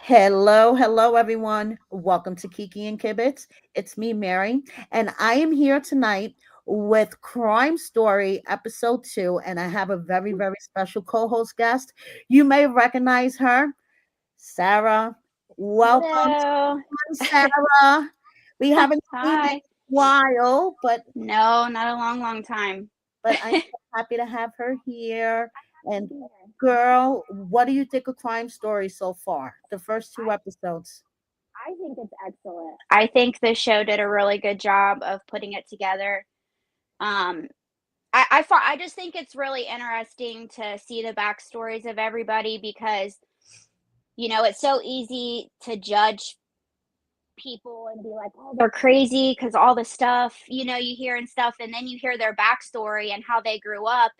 Hello, everyone. Welcome to Kiki and Kibitz. It's me, Mary, and I am here tonight with Crime Story Episode 2, and I have a very special co-host guest. You may recognize her, Sara. Welcome, Hello. Sara. We haven't seen you in Hi. a while, No, not a long time. but I'm so happy to have her here. To And be here. girl, what do you think of Crime Story so far? The first two episodes. I think it's excellent. I think the show did a really good job of putting it together. Um, I just think it's really interesting to see the backstories of everybody because it's so easy to judge people and be like, oh, they're crazy because all the stuff you hear and stuff, and then you hear their backstory and how they grew up.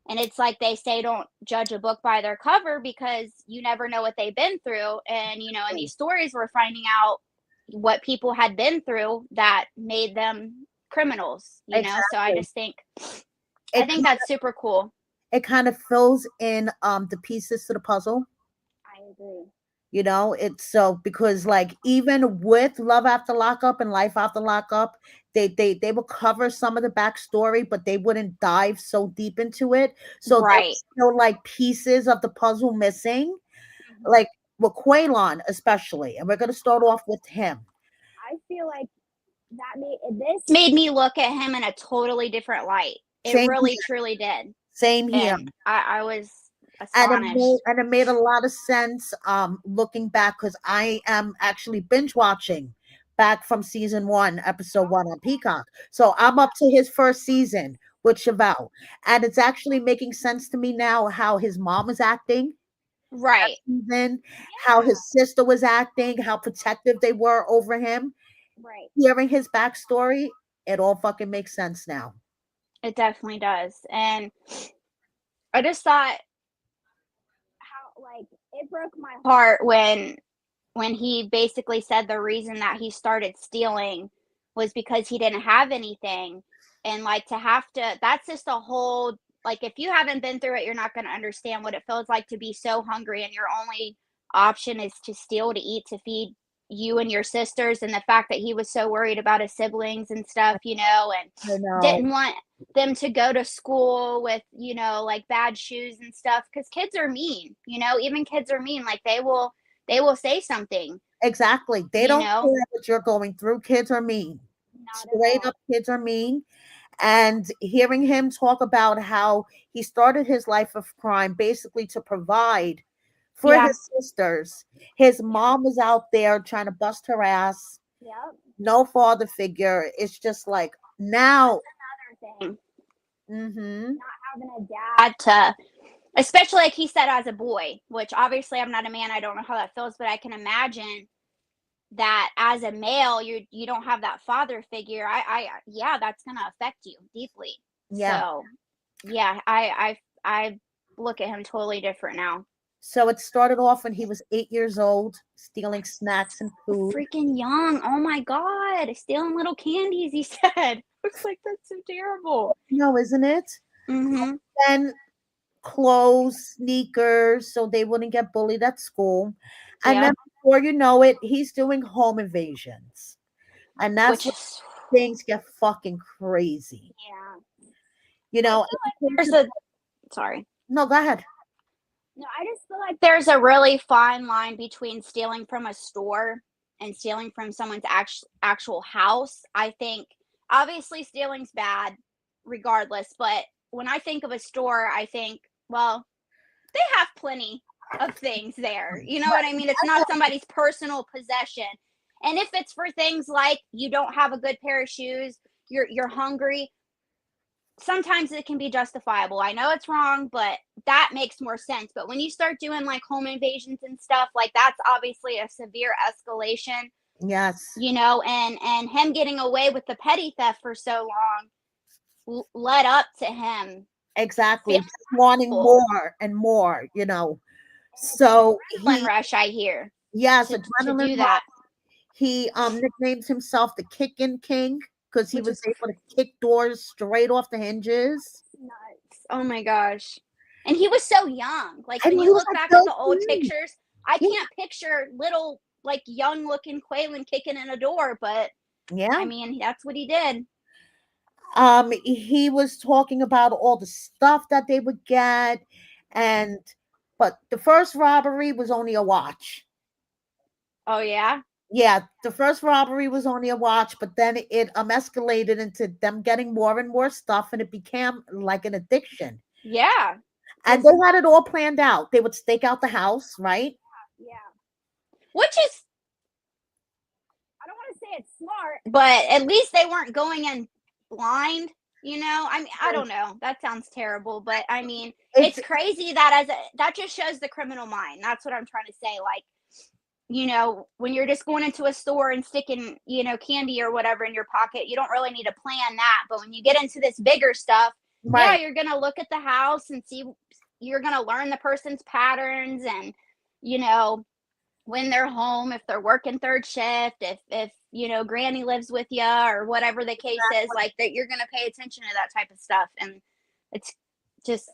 And it's like they say, don't judge a book by their cover because you never know what they've been through. And, in these stories, we're finding out what people had been through that made them criminals. So I Exactly. just think, I It think that's super cool. it kind of fills in the pieces to the puzzle. I agree. It's so because like even with Love After Lockup and Life After Lockup, they will cover some of the backstory, but they wouldn't dive so deep into it. So there Right. was still like pieces of the puzzle missing, Mhm. like with Quaylon especially. And we're gonna start off with him. I feel like this made me look at him in a totally different light. It Same really, here. truly did. Same here. And I was And astonished. it made a lot of sense looking back because I am actually binge watching back from season one, episode one on Peacock. So I'm up to his first season with Chevelle. And it's actually making sense to me now how his mom was acting that Right. season, how his sister was acting, how protective they were over him. Right. Hearing his backstory, it all fucking makes sense now. It definitely does. And I just thought how it broke my heart when he basically said the reason that he started stealing was because he didn't have anything. And to have to that's just a whole if you haven't been through it, you're not going to understand what it feels like to be so hungry and your only option is to steal to eat to feed you and your sisters, and the fact that he was so worried about his siblings and stuff, and I know. didn't want them to go to school with bad shoes and stuff because kids are mean, even kids are mean. They will say something, Exactly. They you don't know care what you're going through. Kids are mean. not at Straight all. up, kids are mean. And hearing him talk about how he started his life of crime basically to provide for Yeah. his sisters. His Yeah. mom was out there trying to bust her ass. Yep. No father figure. It's just like now. That's another thing. Mm-hmm. Not having a dad to, especially like he said, as a boy, which obviously I'm not a man, I don't know how that feels, but I can imagine that as a male, you don't have that father figure. Yeah, that's gonna affect you deeply. Yeah. So yeah, I look at him totally different now. So it started off when he was 8 years old, stealing snacks and food. Freaking young. Oh my god, stealing little candies, he said. I was like, that's so terrible. No, isn't it? Mm-hmm. Then clothes, sneakers, so they wouldn't get bullied at school. And then Yep. before you know it, he's doing home invasions. And that's Which when is things get fucking crazy. yeah. You I know, feel it like came there's to, a sorry. no, go ahead. No, I just feel like there's a really fine line between stealing from a store and stealing from someone's actual house. I think obviously stealing's bad regardless, but when I think of a store, I think, well, they have plenty of things there. You know what I mean? It's not somebody's personal possession. And if it's for things like you don't have a good pair of shoes, you're hungry, sometimes it can be justifiable. I know it's wrong, but that makes more sense. But when you start doing home invasions and stuff, that's obviously a severe escalation, Yes, and him getting away with the petty theft for so long led up to him exactly. feeling Just wanting powerful. more and more, you know. And it's an So adrenaline he, rush, I hear, yes, to adrenaline do rush. that, He nicknamed himself the Kickin' King because he which was is able to kick doors straight off the hinges. nuts. Oh my gosh. And he was so young. I When mean, he you was look like back at the old 13. pictures, I Yeah. can't picture little, like, young looking Quaylen kicking in a door, but I Yeah. mean, that's what he did. He was talking about all the stuff that they would get, and but the first robbery was only a watch. Oh yeah, Yeah, the first robbery was only a watch, but then it escalated into them getting more and more stuff, and it became like an addiction. yeah, And because they had it all planned out. They would stake out the house, right? yeah, which is, I don't want to say it's smart, but at least they weren't going in blind. I mean, I Right. don't know. That sounds terrible, but I mean, It's it's crazy that that just shows the criminal mind. That's what I'm trying to say. Like, when you're just going into a store and sticking, candy or whatever in your pocket, you don't really need to plan that. But when you get into this bigger stuff, yeah, right. you're going to look at the house and see, you're going to learn the person's patterns and, you know, when they're home, if they're working third shift, if granny lives with you or whatever the case is, like that, you're going to pay attention to that type of stuff. And it's just,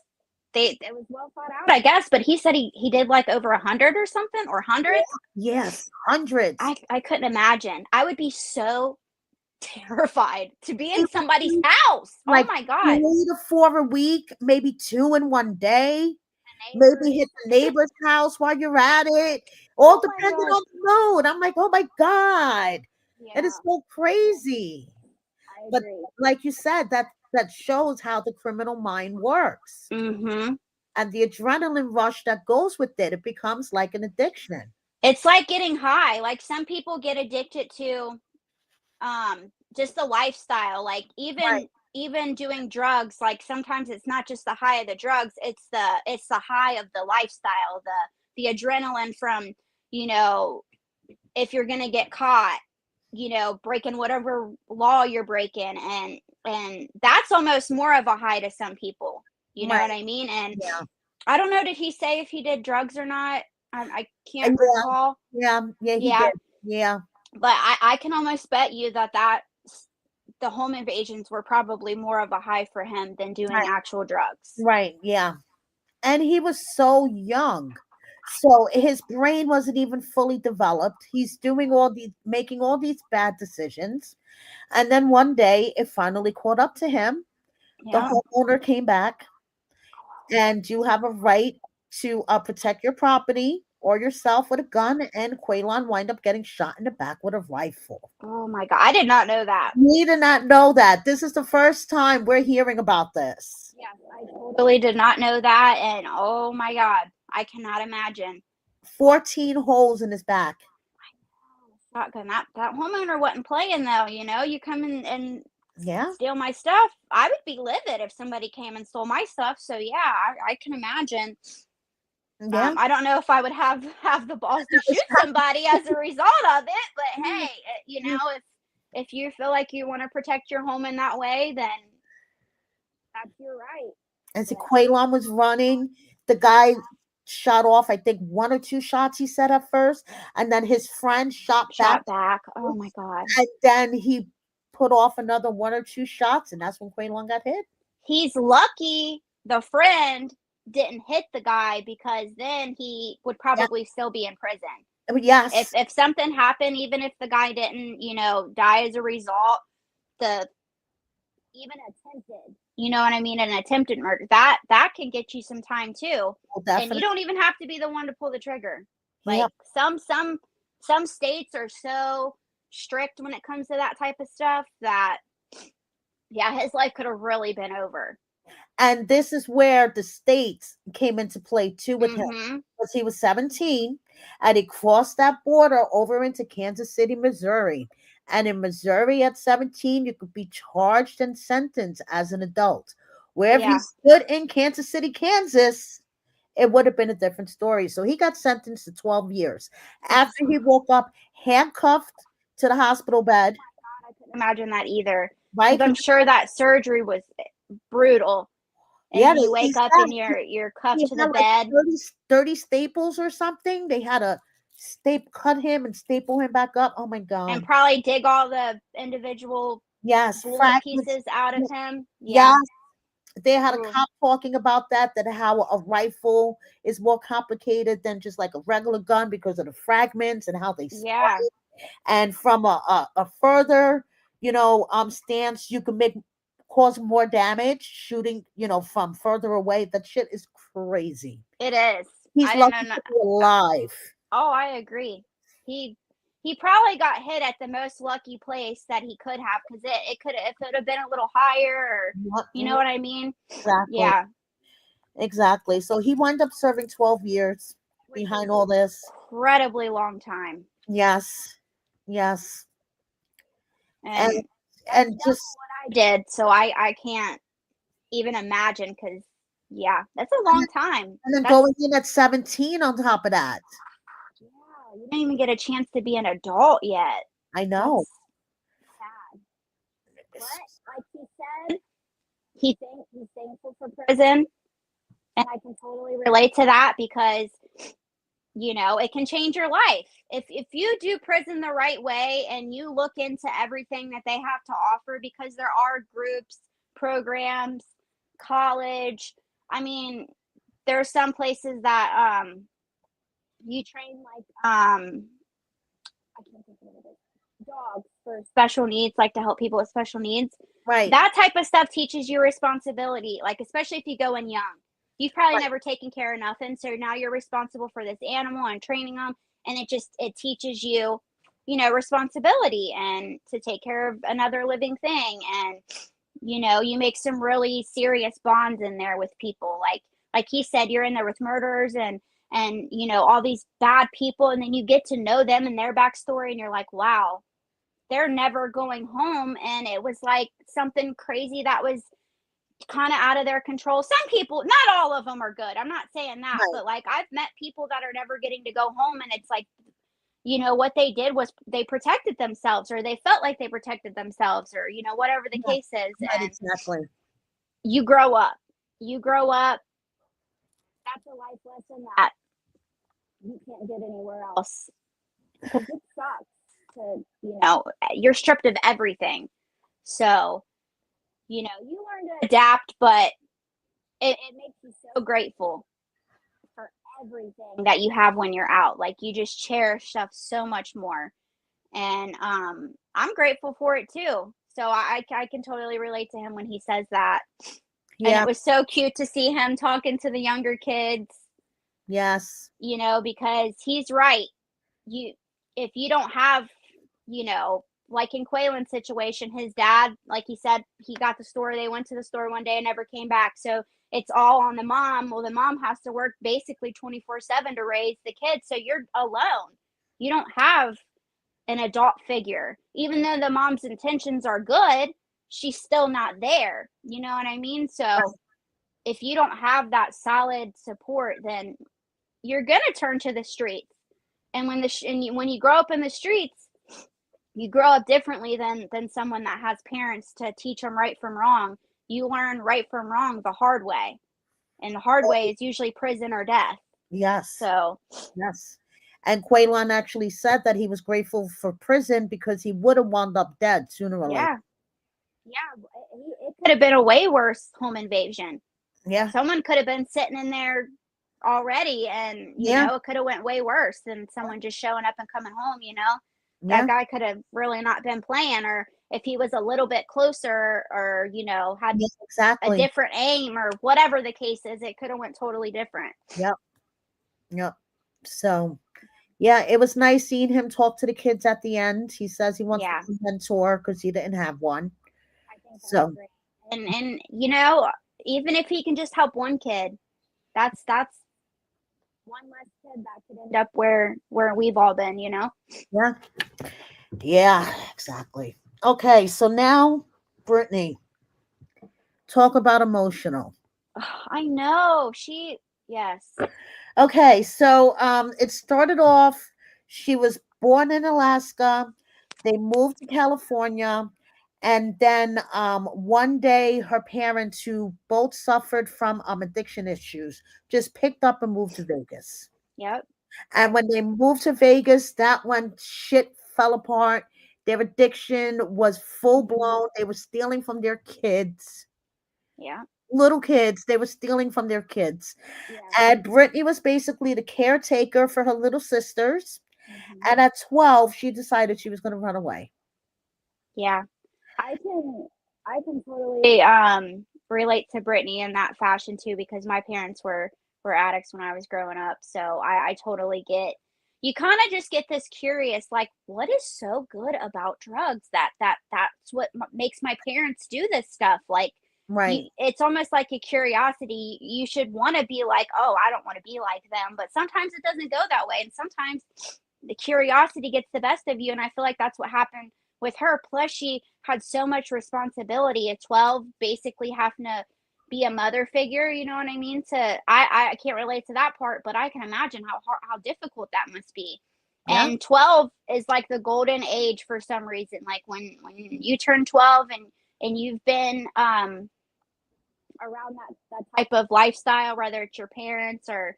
it was well thought out, I guess. But he said he did like over 100 or something, or Yeah. hundreds. Yes, hundreds. I couldn't imagine. I would be so terrified to be They in would somebody's do house. Oh like my god. 3 to 4 a week, maybe 2 in one day. Maybe Neighbors. hit the neighbor's house while you're at it, all Oh my depending god. on the mood. I'm like, "Oh my god." It is Yeah, so crazy. I But agree. like you said, that shows how the criminal mind works, Mhm. and the adrenaline rush that goes with it, it becomes like an addiction. It's like getting high. Like some people get addicted to just the lifestyle. Like Right. even doing drugs, like sometimes it's not just the high of the drugs, it's the high of the lifestyle, the adrenaline from, you know, if you're going to get caught, breaking whatever law you're breaking, and that's almost more of a high to some people. You know what Right. I mean? And Yeah. I don't know, did he say if he did drugs or not? I can't Yeah. recall. Yeah. Yeah, he Yeah, did. Yeah. but I can almost bet you that the home invasions were probably more of a high for him than doing Right. actual drugs. Right. Yeah. And he was so young. So his brain wasn't even fully developed. He's doing all these making all these bad decisions. And then one day it finally caught up to him. The Yeah. homeowner came back, and you have a right to protect your property or yourself with a gun. And Quaylon wind up getting shot in the back with a rifle. Oh my god, I did not know that. We did not know that. This is the first time we're hearing about this. Yes, I totally did not know that, and oh my god, I cannot imagine. 14 holes in his back. Shotgun. That homeowner wasn't playing though. You come in and Yeah. steal my stuff. I would be livid if somebody came and stole my stuff. So yeah, I can imagine. Yeah. I don't know if I would have the balls to shoot somebody as a result of it, but hey, if you feel like you want to protect your home in that way, then that's your right. As But Quaylon was running, the guy shot off, I think, 1 or 2 shots, he said at first. And then his friend shot back. shot back. Oh my god. And then he put off another 1 or 2 shots. And that's when Quaylon got hit. He's lucky the friend didn't hit the guy, because then he would Yeah. probably still be in prison. If Yes. if something happened, even if the guy didn't, die as a result, the even attempted, you know what I mean, an attempted murder, that can get you some time too. Well, And you definitely. don't even have to be the one to pull the trigger. Yeah. Like some states are so strict when it comes to that type of stuff that, yeah, his life could have really been over. And this is where the states came into play too with him, Mhm. because he was 17 and he crossed that border over into Kansas City, Missouri. And in Missouri at 17, you could be charged and sentenced as an adult. Where if he Yeah. stood in Kansas City, Kansas, it would have been a different story. So he got sentenced to 12 years after he woke up handcuffed to the hospital bed, I couldn't imagine that either, right? because I'm sure that surgery was brutal. And Yeah, then you he wake up and said you're he cuffed to the had like bed 30 staples or something. They had to cut him and staple him back up. Oh my and god. probably dig all the individual Yes, bullet fragments. pieces out of him. Yes, Yeah. They had a Ooh, cop talking about that how a rifle is more complicated than just like a regular gun because of the fragments and how they yeah, spray. And from a further, stance, you can cause more damage shooting, from further away. That shit is crazy. it is. He's I didn't lucky know. to be alive. Oh, I agree. He he probably got hit at the most lucky place that he could have, because it could, if it would have been a little higher, or you know what I mean? Exactly. Yeah, Exactly. So he wound up serving 12 years which is behind all this. incredibly long time. Yes. Yes. And And that's and double just what I did, so I can't even imagine, because yeah, that's a and long then, time. and then That's going in at 17 on top of that. yeah, you didn't even get a chance to be an adult yet. I know. That's sad. But like he said, he's thankful for prison, and I can totally relate to that, because it can change your life. If you do prison the right way and you look into everything that they have to offer, because there are groups, programs, college. I mean, there are some places that you train, like I can't think of it. Dogs for special needs, like to help people with special needs. Right. That type of stuff teaches you responsibility, like especially if you go in young. You've probably Right. never taken care of nothing, so now you're responsible for this animal and training them, and it teaches you, responsibility, and to take care of another living thing, and you make some really serious bonds in there with people, like he said, you're in there with murderers, and all these bad people, and then you get to know them and their backstory, and you're like, wow, they're never going home, and it was like something crazy that was kind of out of their control. Some people, not all of them are good, I'm not saying that, Right. but like I've met people that are never getting to go home, and it's like, what they did was they protected themselves, or they felt like they protected themselves, or whatever the Yeah. case is. Right. And Exactly. you grow up. That's a life lesson that you can't get anywhere else, because it sucks to, you're stripped of everything. So, you learn to adapt, but it makes you so grateful for everything that you have when you're out. Like, you just cherish stuff so much more. And I'm grateful for it too. So I can totally relate to him when he says that. And it Yeah. was so cute to see him talking to the younger kids, Yes. because he's right. You If you don't have, like in Quaylen's situation, his dad, like he said, he got the store, they went to the store one day and never came back. So it's all on the mom. Well, the mom has to work basically 24/7 to raise the kids. So you're alone. You don't have an adult figure. Even though the mom's intentions are good, she's still not there. You know what I mean? So Right. if you don't have that solid support, then you're going to turn to the streets. And when you grow up in the streets, you grow up differently than someone that has parents to teach them right from wrong. You learn right from wrong the hard way, and the hard way is usually prison or death. Yes. So Yes. And Quaylon actually said that he was grateful for prison because he would have wound up dead sooner or later. yeah, yeah, it could have been a way worse home invasion. Yeah. Someone could have been sitting in there already, and Yeah. it could have went way worse than someone just showing up and coming home. That Yeah. guy could have really not been playing, or if he was a little bit closer, or had Yes, a exactly. different aim, or whatever the case is, it could have went totally different. Yep. Yep. So, yeah, it was nice seeing him talk to the kids at the end. He says he wants to Yeah, be a mentor because he didn't have one. I think that's So, great. And even if he can just help one kid, that's one less kid that could end up where we've all been. yeah. Yeah, exactly. Okay, so now, Brittany, talk about emotional. I know. Yes. Okay, so it started off, she was born in Alaska. They moved to California, and then one day her parents, who both suffered from addiction issues, just picked up and moved to Vegas. Yep. And when they moved to Vegas, that when shit fell apart. Their addiction was full Mhm. blown. They were stealing from their kids. Yeah. little kids. They were stealing from their kids. Yeah. And Brittany was basically the caretaker for her little sisters. Mhm. And at 12, she decided she was going to run away. Yeah. I can I can totally relate to Brittany in that fashion too because my parents were addicts when I was growing up. So I totally get you kind of just get this curious like what is so good about drugs that's what makes my parents do this stuff like Right. you it's almost like a curiosity you should want to be like oh I don't want to be like them but sometimes it doesn't go that way and sometimes the curiosity gets the best of you and I feel like that's what happened with her. Plus, she had so much responsibility at 12, basically having to be a mother figure. You know what I mean? I can't relate to that part, but I can imagine how difficult that must be. Yeah. And 12 is like the golden age for some reason. Like when you turn 12 and you've been around that type of lifestyle, whether it's your parents or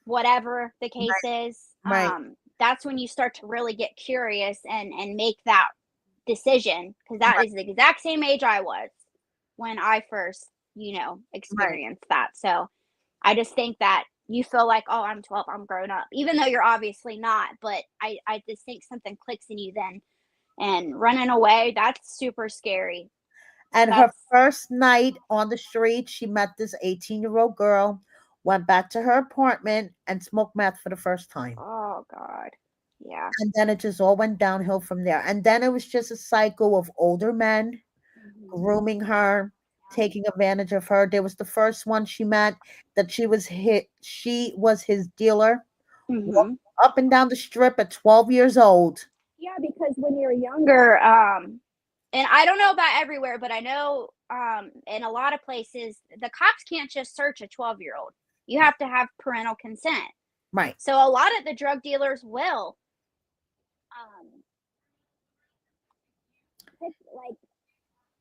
whatever the case is, Right. that's when you start to really get curious and make that decision because that Right. is the exact same age I was when I first, Right. experienced that. So I just think that you feel like, oh, I'm 12, I'm grown up, even though you're obviously not. But I just think something clicks in you then. And running away, that's super scary. And her That's, first night on the street, she met this 18-year-old girl, went back to her apartment, and smoked meth for the first time. oh, God. Yeah. And then it just all went downhill from there. And then it was just a cycle of older men Hmm. grooming her, taking advantage of her. There was the first one she met that she was his dealer, walking Hmm. up and down the strip at 12 years old. Yeah, because when you're younger, and I don't know about everywhere, but I know in a lot of places, the cops can't just search a 12-year-old. You have to have parental consent. Right. So a lot of the drug dealers will um, pick, like,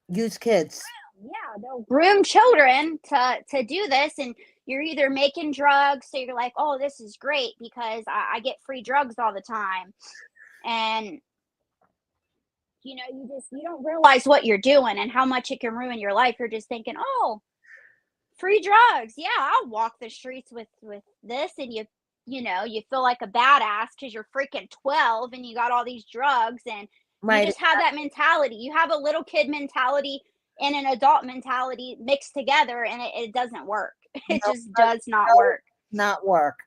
Use kids. yeah, they'll groom children to do this, and you're either making drugs, so you're like, oh, this is great because I get free drugs all the time, and you don't realize what you're doing and how much it can ruin your life. You're just thinking, oh, free drugs. Yeah, I'll walk the streets with this, and you feel like a badass because you're freaking 12 and you got all these drugs, and you Right. just have that mentality. You have a little kid mentality and an adult mentality mixed together, and it doesn't work. No, It just does does not no, work. not work.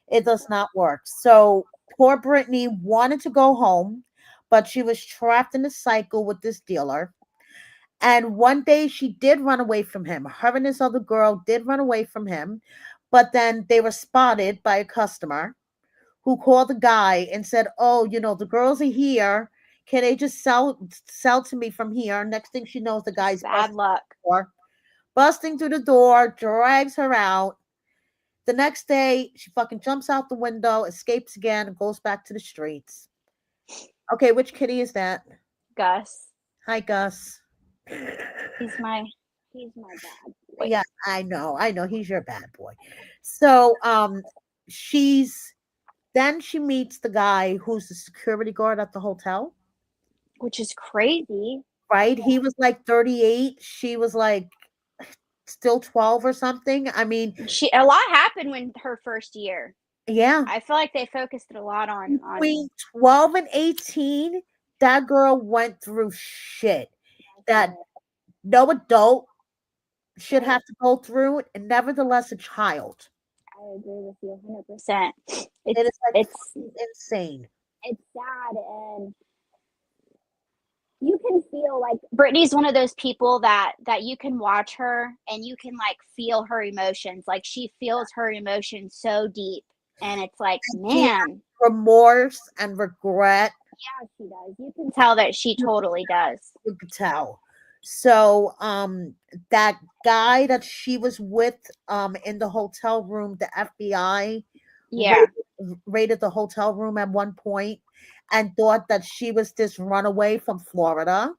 It does not work. So poor Brittany wanted to go home, but she was trapped in a cycle with this dealer. And one day she did run away from him. Her and this other girl did run away from him, but then they were spotted by a customer who called the guy and said, "Oh, the girls are here. Can they just sell to me from here?" Next thing she knows, the Just guy's bad luck. busting through the door, drags her out. The next day, she fucking jumps out the window, escapes again, and goes back to the streets. Okay, which kitty is that? Gus. Hi, Gus. He's my he's my bad boy. Yeah, I know. He's your bad boy. So, she's then she meets the guy who's the security guard at the hotel. Which is crazy. Right? He was like 38. She was like still 12 or something. I mean, She a lot happened when her first year. yeah. I feel like they focused it a lot on Between 12 and 18, that girl went through shit that no adult should right. have to go through, and nevertheless, a child. I agree with you 100%. It is like It's fucking insane. it's sad and you can feel like Brittany's one of those people that you can watch her and you can like feel her emotions. Like she feels her emotions so deep and it's like, She has man, remorse and regret. yeah, she does. You can tell that she totally does. You could tell. So, that guy that she was with, in the hotel room, the FBI Yeah. raided the hotel room at one point and thought that she was this runaway from Florida.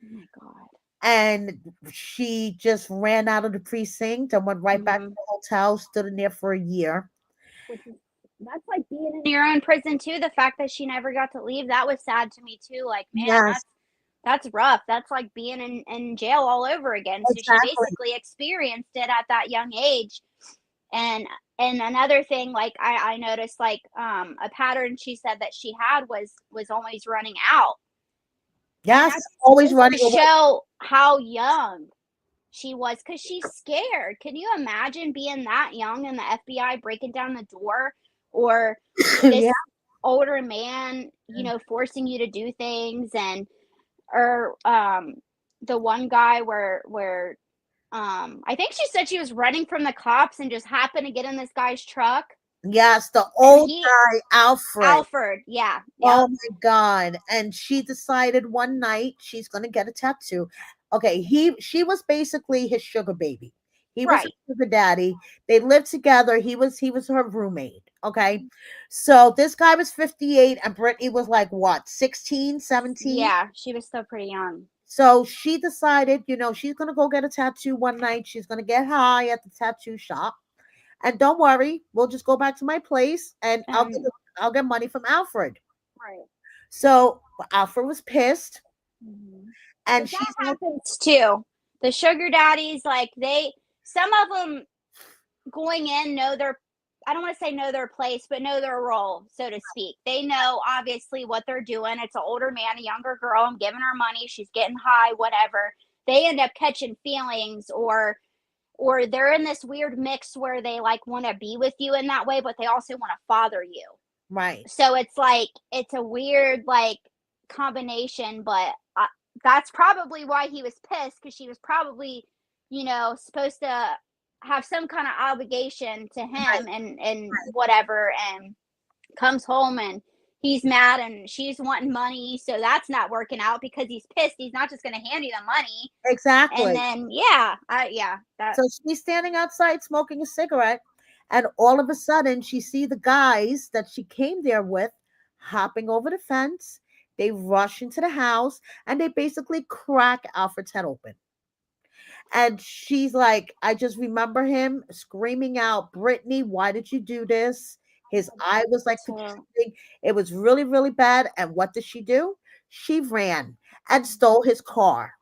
Oh my God. And she just ran out of the precinct and went right back to Hmm. the hotel, stood in there for a year. Which is that's like being in your own prison too. The fact that she never got to leave, that was sad to me too. Like, man, Yes. That's rough. That's like being in jail all over again. So she Exactly. basically experienced it at that young age. And and another thing, like I noticed, like a pattern she said that she had was always running out. And Yes, that just always goes to running away. show how young she was, because she's scared. Can you imagine being that young and the FBI breaking down the door, or Yeah. this older man, forcing you to do things, and or the one guy where I think she said she was running from the cops and just happened to get in this guy's truck, Yes, the and old he guy, Alfred. Alfred, yeah, Oh yep, my God. And she decided one night she's gonna get a tattoo. Okay, she was basically his sugar baby. He was her right, sugar daddy. They lived together. He was her roommate. Okay. So this guy was 58 and Brittany was like what, 16, 17? yeah, she was still pretty young. So she decided, she's gonna go get a tattoo one night. She's gonna get high at the tattoo shop. And don't worry, we'll just go back to my place and And I'll get money from Alfred. right. So Alfred was pissed, and Because she's that like, happens too. The sugar daddies, like some of them going in know their, I don't want to say know their place, but know their role, so to speak. They know obviously what they're doing. It's an older man, a younger girl. I'm giving her money. She's getting high, whatever. They end up catching feelings, or they're in this weird mix where they like want to be with you in that way, but they also want to father you. right, So it's like it's a weird like combination, but that's probably why he was pissed, because she was probably, supposed to have some kind of obligation to right, him, and whatever, and comes home and he's mad and she's wanting money, so that's not working out because he's pissed. He's not just going to hand you the money. And exactly. then yeah, that So she's standing outside smoking a cigarette, and all of a sudden she see the guys that she came there with hopping over the fence. They rush into the house and they basically crack Alfred's head open. And she's like, I just remember him screaming out, Brittany, why did you do this? His eye was like too. protruding. It was really, really bad. And what did she do? She ran and stole his car.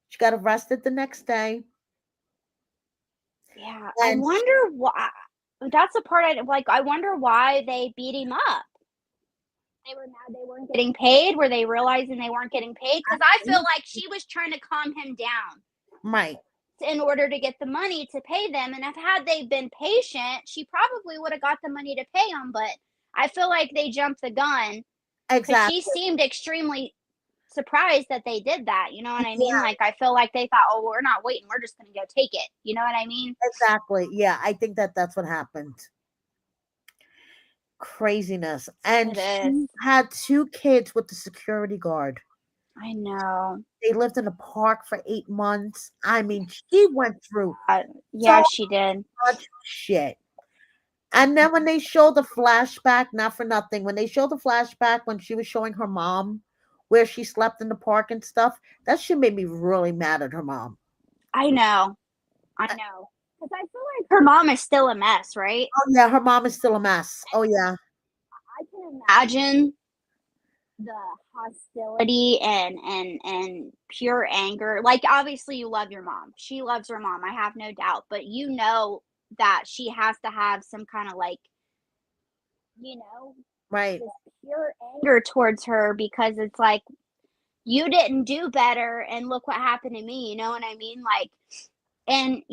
She got arrested the next day. Yeah, I And she, wonder why. That's the part I like. I wonder why they beat him up. They were mad they weren't getting paid. Were they realizing they weren't getting paid? Because I feel like she was trying to calm him down right, in order to get the money to pay them. And if had they been patient, she probably would have got the money to pay them. But I feel like they jumped the gun, because she exactly. seemed extremely surprised that they did that. You know what I mean? Yeah, Like I feel like they thought, oh, we're not waiting. We're just gonna go take it. You know what I mean? exactly. Yeah, I think that's what happened. Craziness. And It is. she had two kids with the security guard. I know. They lived in a park for 8 months. I mean, she went through Yeah, so she did. much shit. And then when they show the flashback, not for nothing, when they show the flashback when she was showing her mom where she slept in the park and stuff, that shit made me really mad at her mom. I know. I know. Because I feel like her mom is still a mess, right? Oh yeah, her mom is still a mess. Oh yeah. I can imagine the hostility and pure anger. Like obviously you love your mom. She loves her mom. I have no doubt. But you know that she has to have some kind of like, you know, Right. this pure anger towards her, because it's like you didn't do better and look what happened to me, you know what I mean? Like, and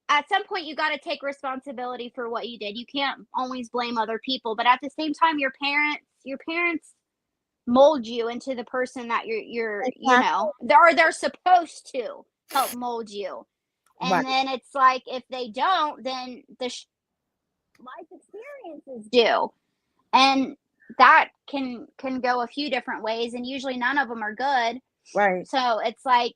at some point you got to take responsibility for what you did. You can't always blame other people, but at the same time your parents mold you into the person that Exactly. they're supposed to help mold you. And Right. then it's like if they don't, then the life experiences do. And that can go a few different ways, and usually none of them are good. Right. So it's like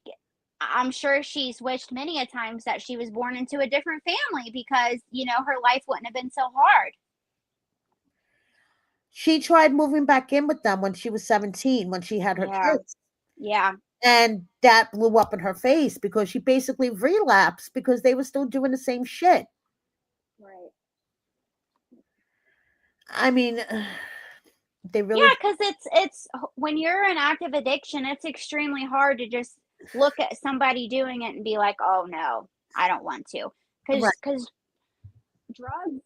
I'm sure she's wished many a times that she was born into a different family, because her life wouldn't have been so hard. She tried moving back in with them when she was 17, when she had her Yeah, kids. yeah, And that blew up in her face because she basically relapsed because they were still doing the same shit. right. I mean, They really, Yeah, because it's when you're in active addiction, it's extremely hard to just look at somebody doing it and be like, "Oh, no, I don't want to," right, because drugs,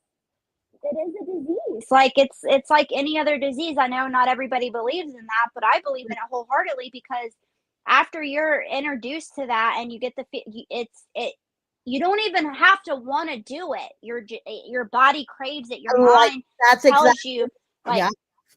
it is a disease. Like, it's like any other disease. I know not everybody believes in that, but I believe in it wholeheartedly because after you're introduced to that and you get the you don't even have to wanna do it. Your body craves it. Your like, mind that's tells exactly, you, like, yeah,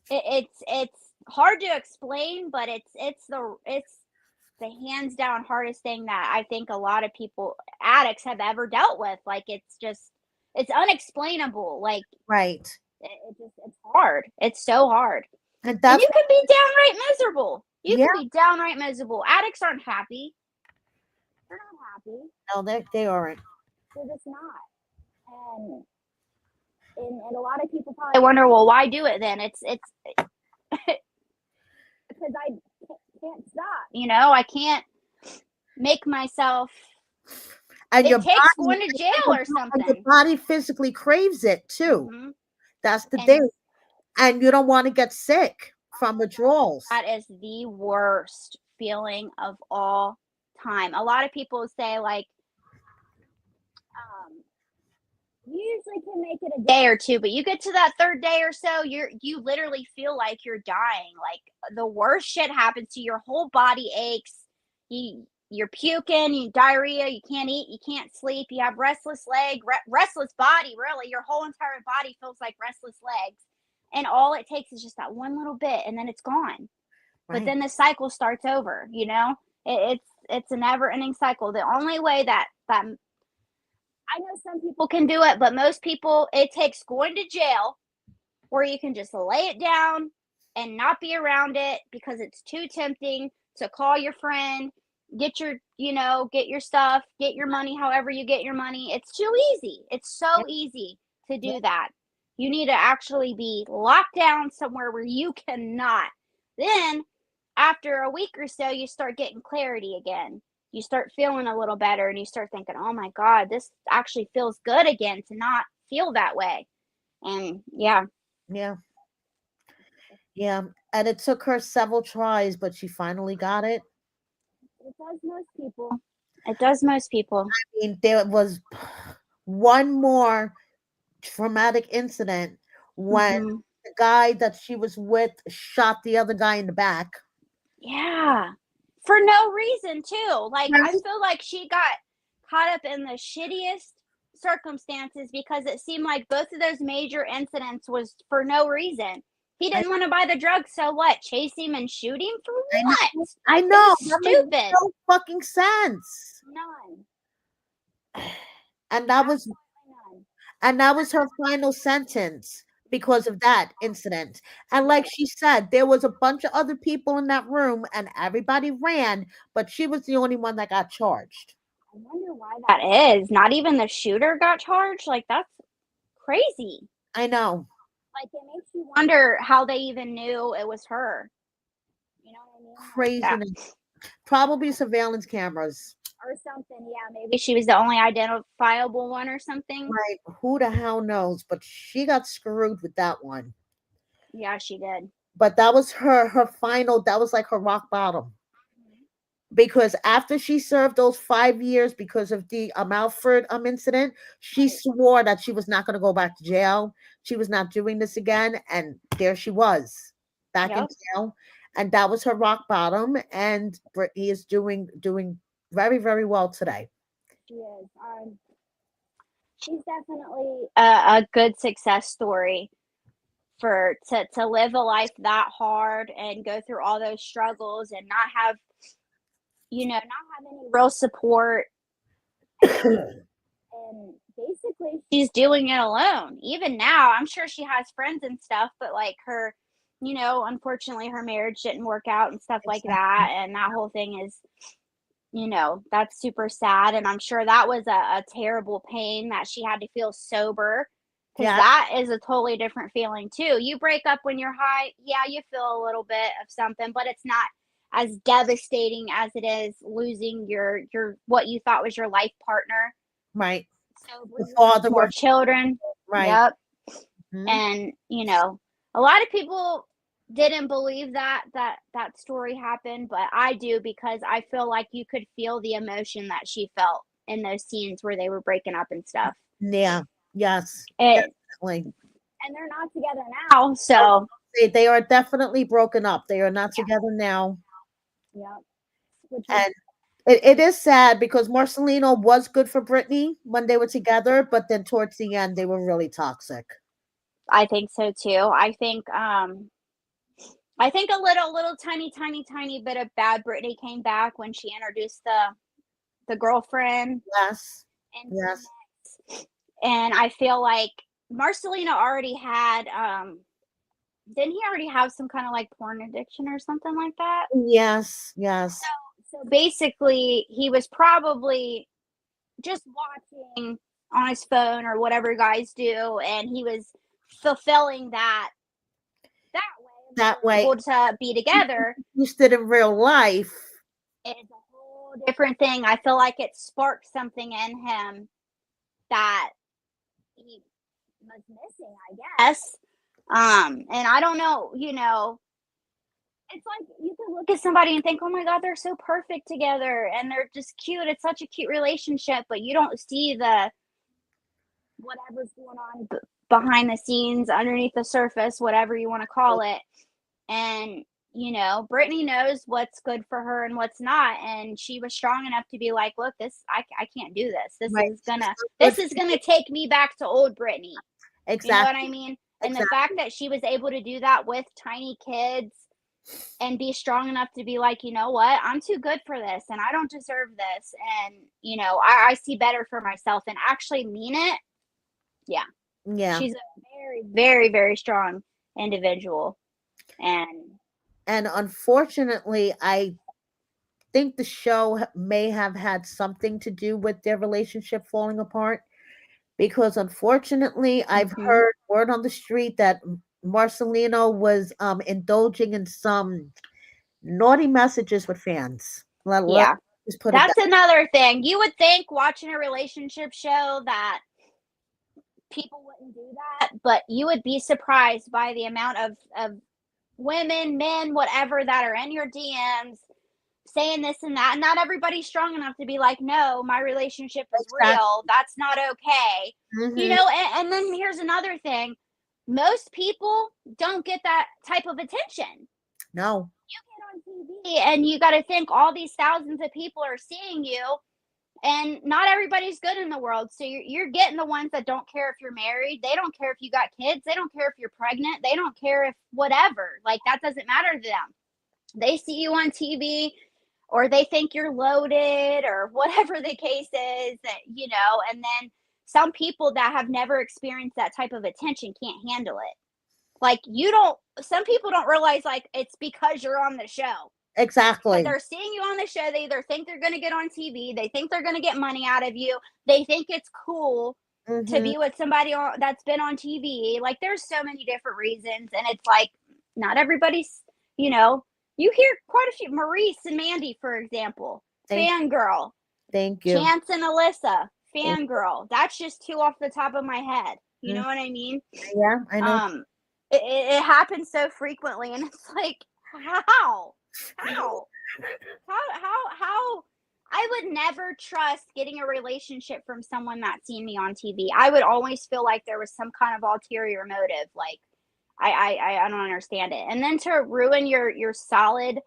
it's hard to explain, but it's the hands down hardest thing that I think a lot of people addicts have ever dealt with. Like, it's unexplainable. Like, right. it's hard. It's so hard. And And that's you what, can be downright miserable. You yeah, can be downright miserable. Addicts aren't happy. They're not happy. no, they aren't. They're just not. And and a lot of people probably wonder, well, why do it then? It's because I can't stop. I can't make myself. And It your takes body, going to jail or and your something. body physically craves it too. Hmm. That's the thing. And And you don't want to get sick from withdrawals. that is the worst feeling of all time. A lot of people say, like, um, you usually can make it a day or two, but you get to that third day or so, you literally feel like you're dying. Like, the worst shit happens to you. Your whole body aches. You're puking, you diarrhea, you can't eat, you can't sleep, you have restless leg, restless body, really. Your whole entire body feels like restless legs. And all it takes is just that one little bit and then it's gone. But Right. then the cycle starts over. It's a never ending cycle. The only way that I know some people can do it, but most people, it takes going to jail where you can just lay it down and not be around it because it's too tempting to call your friend, get your stuff, get your money however you get your money. It's too easy. It's so Yep, easy to do yep, that. You need to actually be locked down somewhere where you cannot. Then, after a week or so, you start getting clarity again. You start feeling a little better and you start thinking, oh my God, this actually feels good again to not feel that way. And yeah, yeah, yeah. And it took her several tries, but she finally got it. it does most people. It does most people. I mean, there was one more traumatic incident when Hmm. the guy that she was with shot the other guy in the back. Yeah. For no reason, too. Like, I Right. feel like she got caught up in the shittiest circumstances because it seemed like both of those major incidents was for no reason. He I, didn't want to buy the drugs, so what? Chase him and shoot him for I know. what? I It know. was That makes stupid. no fucking sense. None. And that was Absolutely none. and that was her final sentence because of that incident. And like Right. she said, there was a bunch of other people in that room and everybody ran, but she was the only one that got charged. I wonder why that is. Not even the shooter got charged? Like, that's crazy. I know. Like, it makes you wonder how they even knew it was her. You know what I mean? Like, that. Craziness. Probably surveillance cameras. Or something, yeah, maybe she was the only identifiable one or something. Right. Who the hell knows? But she got screwed with that one. Yeah, she did. But that was her final, that was like her rock bottom. Mhm. Because after she served those 5 years because of the Alfred incident, she Right. swore that she was not going to go back to jail. She was not doing this again, and there she was, back in Yep. jail, and that was her rock bottom. And Brittany is doing very very well today. She is. She's definitely a good success story for to live a life that hard and go through all those struggles and not have any real support and basically she's doing it alone. Even now, I'm sure she has friends and stuff, but like unfortunately her marriage didn't work out and stuff like Exactly. that. And that whole thing is, that's super sad. And I'm sure that was a terrible pain that she had to feel sober because Yeah, that is a totally different feeling too. You break up when you're high, yeah, you feel a little bit of something, but it's not as devastating as it is losing your what you thought was your life partner. right. Sober, The you have father 4 of children. right. Yep. Mhm. And, a lot of people, didn't believe that story happened, but I do, because I feel like you could feel the emotion that she felt in those scenes where they were breaking up and stuff. Yeah. Yes. And Definitely. they're not together now, so They are definitely broken up. They are not together now. yeah. Which is, And it is sad because Marcelino was good for Brittany when they were together, but then towards the end they were really toxic. I think so too. I think a little tiny bit of bad Brittany came back when she introduced the girlfriend Yes. into the Yes. mix. And I feel like Marcelino already had didn't he already have some kind of like porn addiction or something like that? Yes. Yes. So basically he was probably just watching on his phone or whatever guys do, and he was fulfilling that way, and they That were way, able to be together. used it in real life. It's a whole different thing. I feel like it sparked something in him that he was missing, I guess. And I don't know, it's like you can look at somebody and think, oh my God, they're so perfect together and they're just cute. It's such a cute relationship, but you don't see the whatever's going on behind the scenes, underneath the surface, whatever you want to call it. And Brittany knows what's good for her and what's not, and she was strong enough to be like, look, I can't do this. Right. This is gonna take me back to old Brittany. You know what Exactly. I mean? And the fact that she was able to do that with tiny kids and be strong enough to be like, you know what, I'm too good for this and I don't deserve this, and I see better for myself and actually mean it. Yeah. Yeah. She's a very, very, very strong individual. And unfortunately, I think the show may have had something to do with their relationship falling apart because unfortunately, I've Mhm. heard word on the street that Marcelino was indulging in some naughty messages with fans. Let's Yeah. just put it that. That's another thing. You would think watching a relationship show that people wouldn't do that, but you would be surprised by the amount of women, men, whatever, that are in your DMs saying this and that. And not everybody's strong enough to be like, no, my relationship is Exactly. real. That's not okay. Hmm. And then here's another thing. Most people don't get that type of attention. No. You get on TV and you got to think all these thousands of people are seeing you, and not everybody's good in the world. So you're getting the ones that don't care if you're married. They don't care if you got kids. They don't care if you're pregnant. They don't care if whatever. Like, that doesn't matter to them. They see you on TV, or they think you're loaded, or whatever the case is, and then some people that have never experienced that type of attention can't handle it. Like, some people don't realize, like, it's because you're on the show. But Exactly. they're seeing you on the show. They either think they're going to get on TV, they think they're going to get money out of you, they think it's cool to Hmm. be with somebody that's been on TV. Like, there's so many different reasons, and it's like not everybody's. You hear quite a few. Maurice and Mandy, for example, Thank. fangirl. Thank you. Chance and Alyssa, Thank. fangirl. That's just two off the top of my head. You Mhm. know what I mean? Yeah, I know. Um, it happens so frequently, and it's like, how? How? How I would never trust getting a relationship from someone that's seen me on TV. I would always feel like there was some kind of ulterior motive. Like, I don't understand it. And then to ruin your solid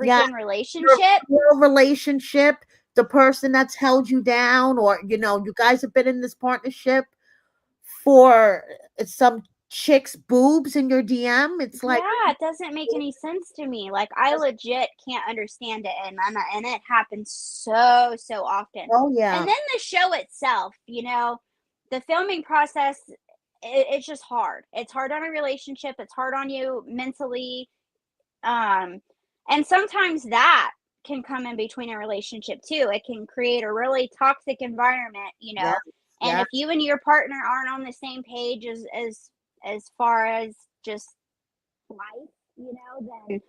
Yeah, freaking relationship. your relationship, the person that's held you down, or you guys have been in this partnership for some chick's boobs in your DM. It's like, Yeah, it doesn't make any sense to me. Like, I legit can't understand it, and it happens so often. oh And yeah, then the show itself, the filming process, it's just hard. It's hard on a relationship. It's hard on you mentally, um, and sometimes that can come in between a relationship too. It can create a really toxic environment, yeah, And yeah, if you and your partner aren't on the same page as far as just life, then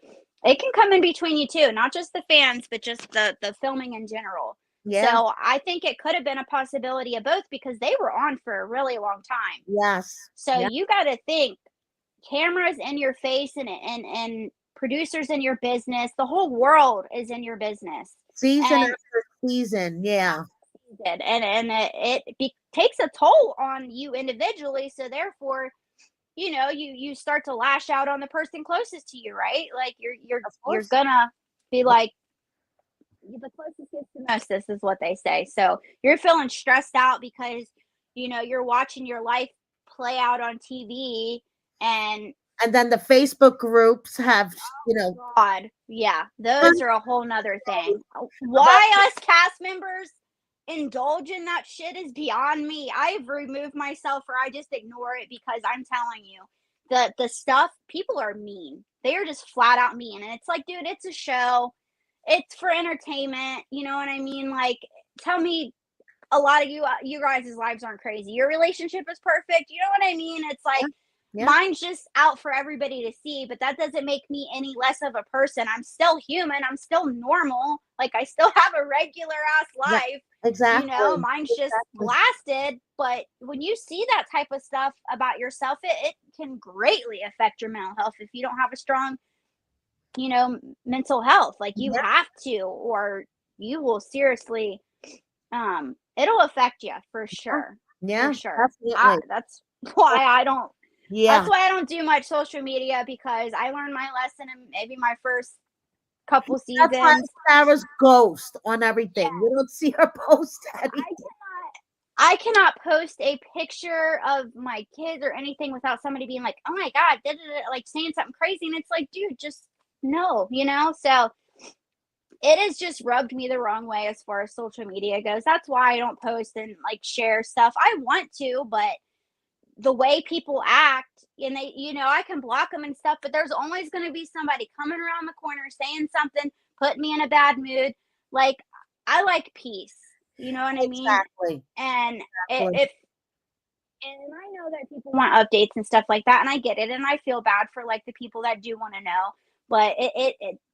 it can come in between you too, not just the fans, but just the filming in general. yeah, So I think it could have been a possibility of both, because they were on for a really long time. yes, So yeah, you got to think cameras in your face and producers in your business. The whole world is in your business. Season And after season, yeah. it takes a toll on you individually. So therefore, you start to lash out on the person closest to you, right? Like you're gonna be like, the closest gets the most. This is what they say. So you're feeling stressed out because you're watching your life play out on TV, and And then the Facebook groups have, God, yeah, those are a whole nother thing. Why us cast members indulge in that shit is beyond me. I've removed myself, or I just ignore it, because I'm telling you, the stuff, people are mean. They are just flat out mean, and it's like, dude, it's a show. It's for entertainment. You know what I mean? Like, tell me, a lot of you guys' lives aren't crazy. Your relationship is perfect. You know what I mean? It's like, yeah. mine's just out for everybody to see, but that doesn't make me any less of a person. I'm still human. I'm still normal. Like, I still have a regular ass life. Exactly. Mine's just blasted. But when you see that type of stuff about yourself, it can greatly affect your mental health if you don't have a strong, mental health. Like, you have to, or you will seriously, it'll affect you for sure. Yeah, for sure. That's why I don't do much social media, because I learned my lesson in maybe my first couple seasons. That's why Sarah's ghost on everything. Yeah. You don't see her post anything. I cannot post a picture of my kids or anything without somebody being like, "Oh my God," like saying something crazy. And it's like, dude, just no, So it has just rubbed me the wrong way as far as social media goes. That's why I don't post and like share stuff. I want to, but the way people act, and they, I can block them and stuff, but there's always going to be somebody coming around the corner saying something, putting me in a bad mood. Like, I like peace. You know what I mean? Exactly. And and I know that people want updates and stuff like that, and I get it, and I feel bad for like the people that do want to know, but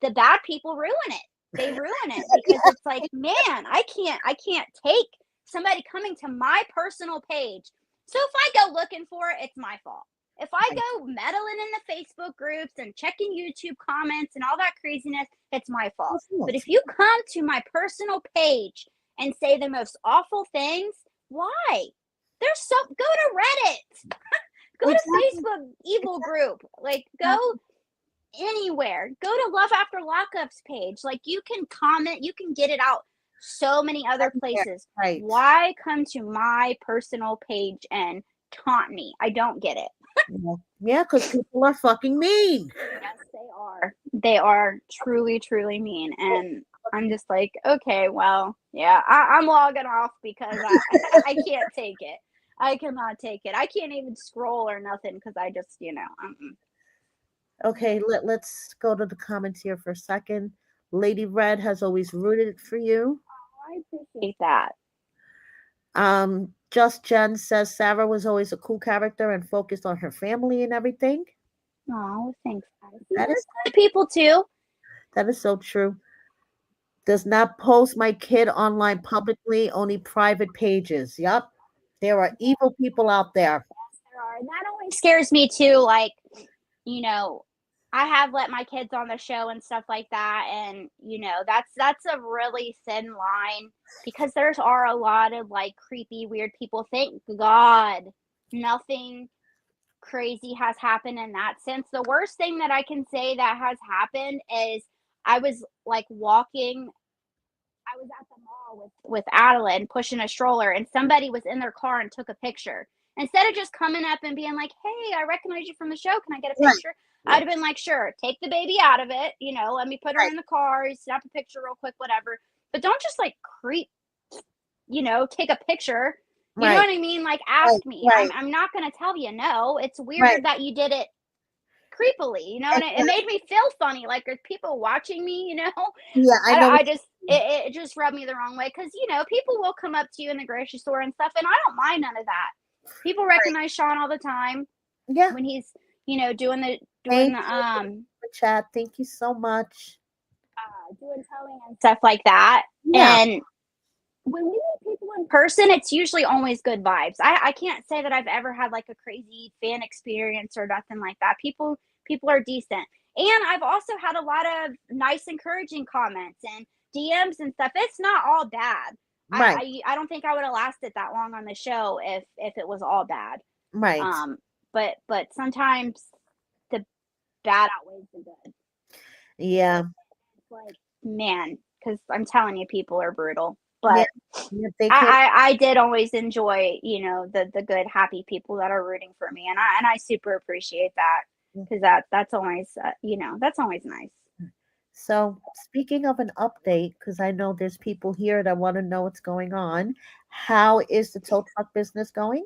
the bad people ruin it. They ruin it, because it's like, man, I can't take somebody coming to my personal page. So if I go looking for it, it's my fault. If I go meddling in the Facebook groups and checking YouTube comments and all that craziness, it's my fault. But if you come to my personal page and say the most awful things, why? Go to Reddit. Go to Facebook evil group. Like, go anywhere. Go to Love After Lockup's page. Like, you can comment, you can get it out so many other places. Right. Why come to my personal page and taunt me? I don't get it. Yeah, because people are fucking mean. Yes, they are. They are truly, truly mean. And I'm just like, okay, well, yeah, I'm logging off, because I can't take it. I cannot take it. I can't even scroll or nothing, because I just, Okay, let's go to the comments here for a second. Lady Red has always rooted for you. Oh, I appreciate that. Just Jen says Sara was always a cool character and focused on her family and everything. Oh, thanks, guys. That is good people too. That is so true. Does not post my kid online publicly, only private pages. Yep. There are evil people out there. Yes, there are. And that always scares me too. Like, I have let my kids on the show and stuff like that, and that's a really thin line, because there's are a lot of like creepy, weird people. Thank God nothing crazy has happened in that sense. The worst thing that I can say that has happened is I was like walking. I was at the mall with Adeline pushing a stroller, and somebody was in their car and took a picture. Instead of just coming up and being like, "Hey, I recognize you from the show. Can I get a picture?" Right. I'd have been like, "Sure, take the baby out of it. Let me put her in the car, snap a picture real quick, whatever. But don't just like take a picture. You know what I mean? Like, ask me. Right. I'm not going to tell you no. It's weird that you did it creepily, and it made me feel funny. Like, there's people watching me, Yeah, I know. It just rubbed me the wrong way, because people will come up to you in the grocery store and stuff, and I don't mind none of that. People recognize Sean all the time. Yeah, when he's doing the chat. Thank you so much. Doing towing and stuff like that. Yeah. And when we meet people in person, it's usually always good vibes. I can't say that I've ever had like a crazy fan experience or nothing like that. People are decent. And I've also had a lot of nice encouraging comments and DMs and stuff. It's not all bad. Right. I don't think I would have lasted that long on the show if it was all bad. Right. But sometimes the bad outweighs the good. Yeah. It's like, man, because I'm telling you, people are brutal. Yeah. But Yeah, they can. I did always enjoy, the good, happy people that are rooting for me, and I super appreciate that because that's always that's always nice. So, speaking of an update, because I know there's people here that want to know what's going on, how is the tow truck business going?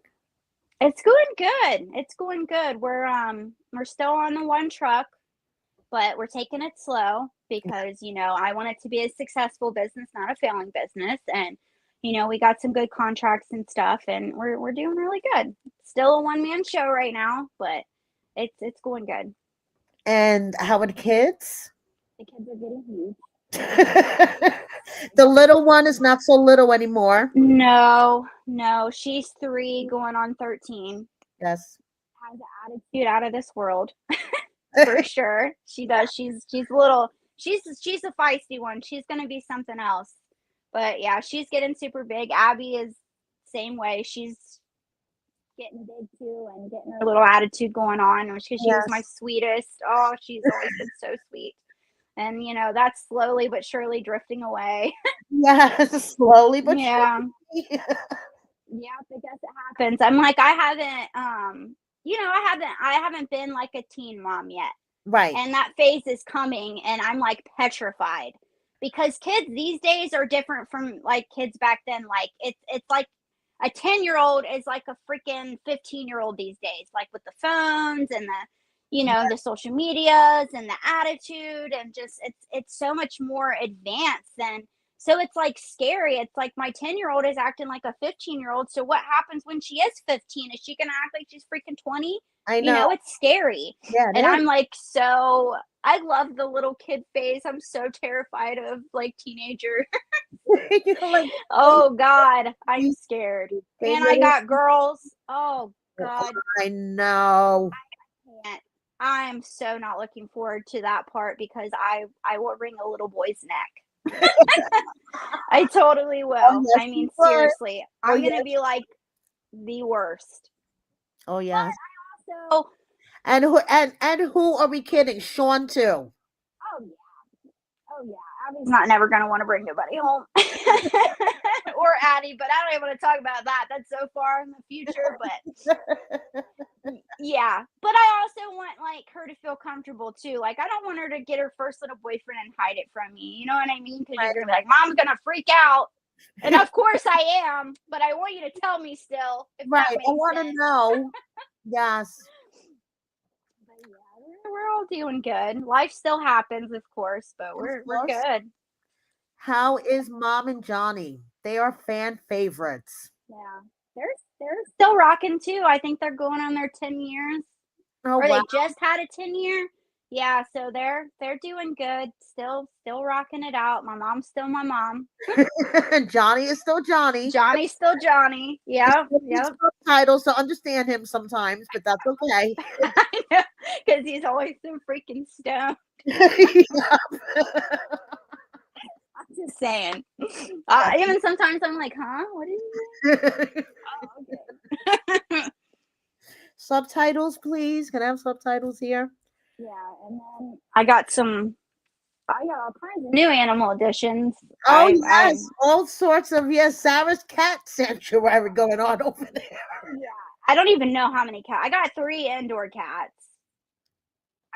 It's going good. It's going good. We're still on the one truck, but we're taking it slow because I want it to be a successful business, not a failing business, and we got some good contracts and stuff, and we're doing really good. Still a one-man show right now, but it's going good. And how are the kids? The kids are getting huge. The little one is not so little anymore. No, she's 3 going on 13. Yes. Has an attitude out of this world. For sure. She does. She's a little she's a feisty one. She's gonna be something else. But yeah, she's getting super big. Abby is same way. She's getting big too and getting her little attitude going on. Because she was my Yes. sweetest. Oh, she's always been so sweet. And that's slowly but surely drifting away. Yes, slowly but Yeah. surely. Yeah, I guess it happens. I'm like, I haven't been like a teen mom yet. Right. And that phase is coming and I'm like petrified because kids these days are different from like kids back then. Like it's like a 10-year-old is like a freaking 15-year-old these days, like with the phones and the social medias and the attitude and just it's so much more advanced than so it's like scary. It's like my 10-year-old is acting like a 15-year-old. So what happens when she is 15? Is she gonna act like she's freaking 20? I know. It's scary. Yeah, And it I'm like, so I love the little kid phase. I'm so terrified of like teenager. is. Like, Oh God, I'm scared. they And I little. got girls. Oh God, I know. can't. I'm so not looking forward to that part because I will wring a little boy's neck. I totally will. Oh, yes, I you mean, would. seriously, Oh, I'm gonna yes. be like the worst. Oh, yes. So, And who are we kidding? Sean too. oh yeah, Abby's not never gonna want to bring nobody home, or Addie. But I don't even want to talk about that. That's so far in the future. But yeah, but I also want like her to feel comfortable too. Like I don't want her to get her first little boyfriend and hide it from me. You know what I mean? Because you're gonna be like, Mom's gonna freak out. And of course I am, but I want you to tell me still, if Right. that I makes want to sense. know. Yes. But yeah, we're all doing good. Life still happens, of course, but Of we're course. good. How is Mom and Johnny? They are fan favorites. Yeah, they're still rocking too. I think they're going on their 10 years, Oh, or wow. they just had a 10-year. Yeah, so they're doing good. Still rocking it out. My mom's still my mom. Johnny is still Johnny. Johnny's still Johnny. Yep, Needs yep. subtitles to understand him sometimes, but that's okay. I know, because he's always so freaking stoned. Yeah. I'm just saying. Even sometimes I'm like, huh? What is it? Oh, okay. Subtitles, please. Can I have subtitles here? Yeah, and then I got all kinds of new animal additions. Oh, I yes. All sorts of, yes, Sarah's cat sanctuary going on over there. Yeah, I don't even know how many cats. I got 3 indoor cats.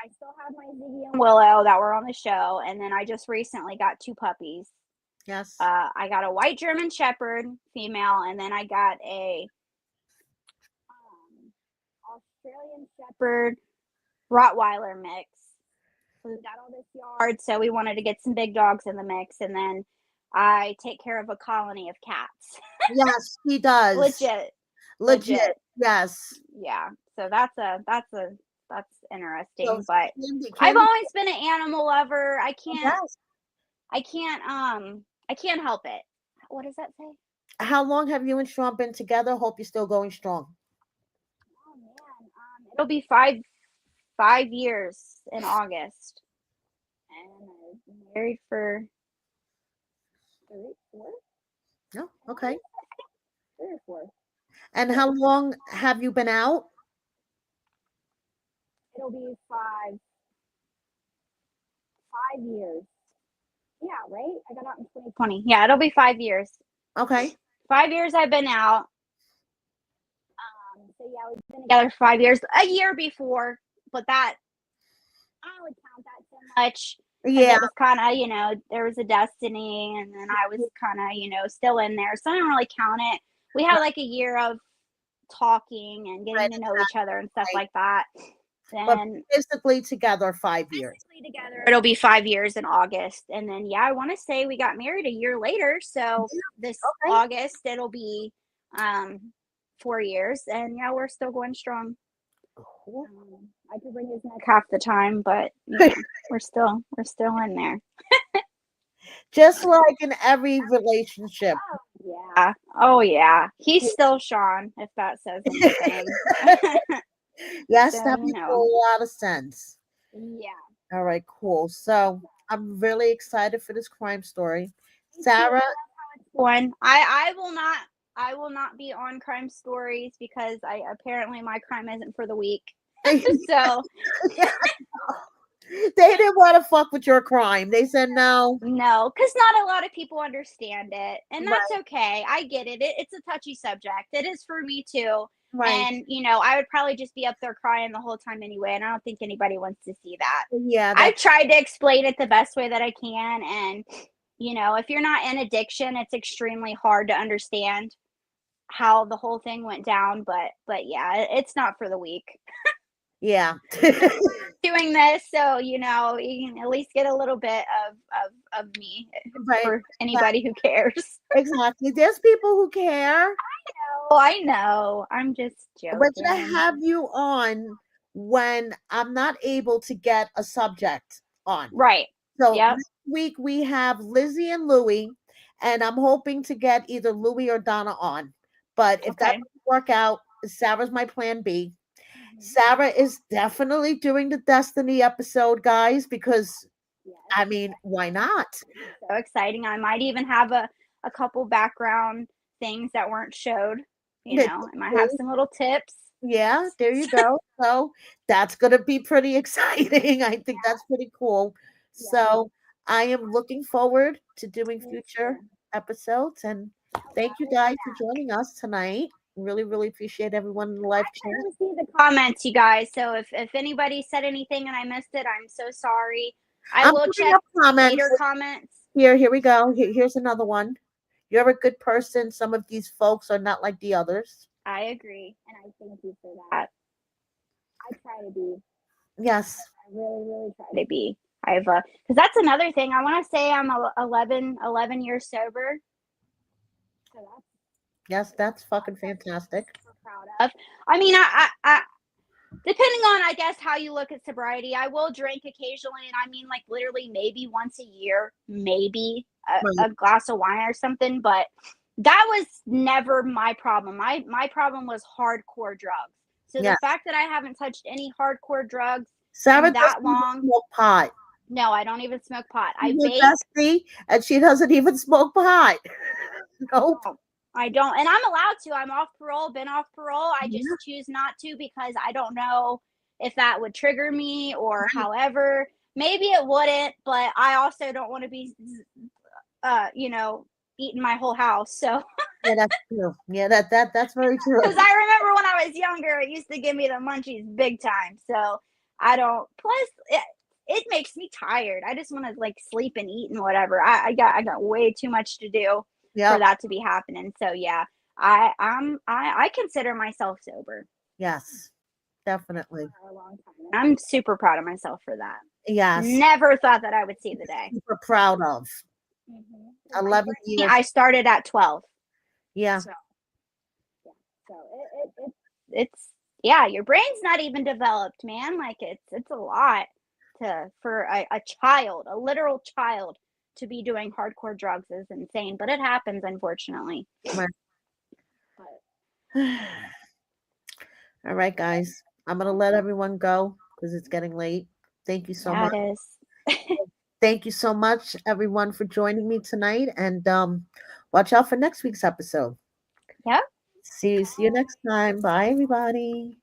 I still have my Ziggy and Willow that were on the show, and then I just recently got 2 puppies. Yes. I got a white German Shepherd female, and then I got a Australian Shepherd Rottweiler mix. So we got all this yard, so we wanted to get some big dogs in the mix, and then I take care of a colony of cats. Yes, he does. Legit. Yes. Yeah. So that's interesting. So But Candy, I've always been an animal lover. yes. I can't help it. What does that say? How long have you and Sean been together? Hope you're still going strong. Oh man, it'll be five years in August, and I've been married for three, four, Oh, okay. 3 or 4. And Yeah, how long have you been out? it'll be 5 years. Yeah, right. I got out in 2020. Yeah, it'll be 5 years. Okay. 5 years I've been out. So yeah, we've been together for 5 years. A year before, but that I don't really count that so much because Yeah. it was kind of, there was a destiny, and then I was kind of, still in there. So I don't really count it. We had like a year of talking and getting Right, to know each other and stuff exactly. like that. But Then basically together 5 years. physically together, it'll be 5 years in August. And then, yeah, I want to say we got married a year later. So this Okay. August, it'll be 4 years. And yeah, we're still going strong. Cool. I could bring his neck half the time, but we're still in there. Just like in every relationship. Yeah. Oh yeah. He's still Sean, if that says anything. Yes, So, that makes a lot of sense. Yeah. All right, cool. So I'm really excited for this crime story. Sara, One. I will not be on crime stories because I apparently my crime isn't for the weak. So they didn't want to fuck with your crime. They said no. no, because not a lot of people understand it, and Right, that's okay. I get it. It's a touchy subject. It is for me too. right. And I would probably just be up there crying the whole time anyway, and I don't think anybody wants to see that. Yeah, I've that's tried to explain it the best way that I can, and if you're not in addiction, it's extremely hard to understand how the whole thing went down. But yeah, it's not for the weak. yeah. Doing this, so you can at least get a little bit of me Right. for anybody who cares. Exactly. There's people who care. Oh, I know. I'm just But to joking. have you on when I'm not able to get a subject on. Right. So Yep. next week we have Lizzie and Louie, and I'm hoping to get either Louie or Donna on. But if that Okay. doesn't work out, Sarah's my plan B. Sara is definitely doing the Destiny episode, guys, because Yes. I mean, why not? So exciting. I might even have a couple background things that weren't showed. I might have some little tips. Yeah, there you go. So that's going to be pretty exciting. I think that's pretty cool. Yeah. So I am looking forward to doing future episodes. And thank you guys for joining us tonight. Really, really appreciate everyone in the live chat. I didn't see the comments, you guys. So if anybody said anything and I missed it, I'm so sorry. I I'm will putting check up comments. later comments. Here we go. Here's another one. You're a good person. Some of these folks are not like the others. I agree, and I thank you for that. I try to be. Yes. I really, really try to be. I've because that's another thing. I want to say I'm 11 years sober. So Yes, that's fucking fantastic. super proud of. I mean, I depending on, I guess, how you look at sobriety, I will drink occasionally, and I mean, like, literally maybe once a year, maybe Right. a glass of wine or something, but that was never my problem. My problem was hardcore drugs. So Yes. the fact that I haven't touched any hardcore drugs Sarah in that doesn't even long, smoke pot. no, I don't even smoke pot. I She's vape. bestie, and she doesn't even smoke pot. Nope. I don't, and I'm allowed to. I'm off parole, been off parole. I Yeah. just choose not to because I don't know if that would trigger me or however. Maybe it wouldn't, but I also don't want to be, eating my whole house. So, Yeah, that's true. Yeah, that's very true. because I remember when I was younger, it used to give me the munchies big time. So I don't. Plus, it makes me tired. I just want to like sleep and eat and whatever. I got way too much to do for Yep. that to be happening. So yeah, I consider myself sober. Yes, definitely. For a long time. And I'm super proud of myself for that. Yes, Never thought that I would see the day. super proud of. 11 years. I started at 12. Yeah. So, yeah. So it's yeah, your brain's not even developed, man. Like it's a lot for a child, a literal child to be doing hardcore drugs is insane, but it happens, unfortunately. Right. But All right, guys. I'm gonna let everyone go because it's getting late. Thank you so yeah, much. it is. Thank you so much, everyone, for joining me tonight. And watch out for next week's episode. Yep. See you next time. Bye, everybody.